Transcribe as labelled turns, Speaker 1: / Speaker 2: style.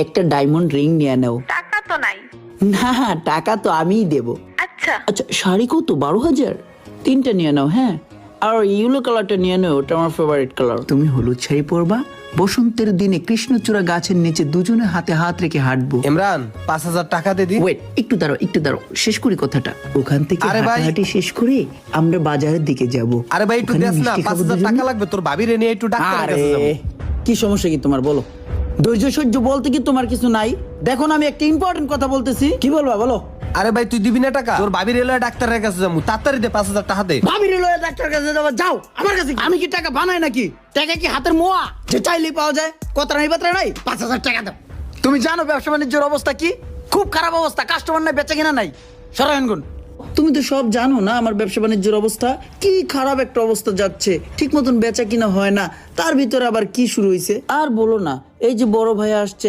Speaker 1: একটা diamond ring নিয়ে নাও।
Speaker 2: টাকা তো নাই।
Speaker 1: না, টাকা তো আমিই দেব।
Speaker 2: আচ্ছা
Speaker 1: আচ্ছা, শাড়ি কত? 12,000? 3টা নিয়ে নাও। হ্যাঁ, আর ইয়েলো কালারটা নিয়ে নাও, ওটা আমার ফেভারিট কালার। তুমি হলুদ শাড়ি পরবা, বসন্তের দিনে কৃষ্ণচূড়া গাছের নিচে দুজনে হাতে হাত রেখে হাঁটবো।
Speaker 3: ইমরান 5,000 টাকা দে দি।
Speaker 1: ওয়েট, একটু দাঁড়াও, শেষ করি কথাটা। ওখান থেকে
Speaker 3: আরে ভাই।
Speaker 1: হাঁটাহাঁটি শেষ করে আমরা বাজারের দিকে যাব।
Speaker 3: আরে ভাই একটু দেস না, 5,000 টাকা লাগবে, তোর ভাবিরে নিয়ে একটু ডাক্তারের
Speaker 1: আরে
Speaker 3: কাছে যাবো।
Speaker 1: কি সমস্যা কি তোমার, বলো। ধৈর্য সহ্য বলতে কি তোমার কিছু নাই? দেখো না, আমি একটা ইম্পর্টেন্ট কথা বলতেছি। কি বলবা বলো?
Speaker 3: আরে ভাই তুই দিবি না টাকা? তোর ভাবিরে লয়ে ডাক্তারের কাছে যাবো, তাড়াতাড়ি দে 5,000 টাকা দে।
Speaker 1: ভাবির লয়ে ডাক্তার কাছে যাবা, যাও আমার কাছে। আমি কি টাকা বানাই নাকি? টাকা কি হাতের মোয়া যে চাইলেই পাওয়া যায়? কথা নাই বাত্রা নাই। 5,000 টাকা দাও। তুমি জানো ব্যবসা বাণিজ্যের অবস্থা কি? খুব খারাপ অবস্থা, কাস্টমার নাই, বেচা কিনা নাই। সরায়নগুন, তুমি তো সব জানো না আমার ব্যবসা বাণিজ্যের অবস্থা কি খারাপ একটা অবস্থা যাচ্ছে, ঠিক মতন বেচা কিনা হয় না, তার ভিতরে আবার কি শুরু হয়েছে আর বলো না। এই যে বড় ভাই আসছে,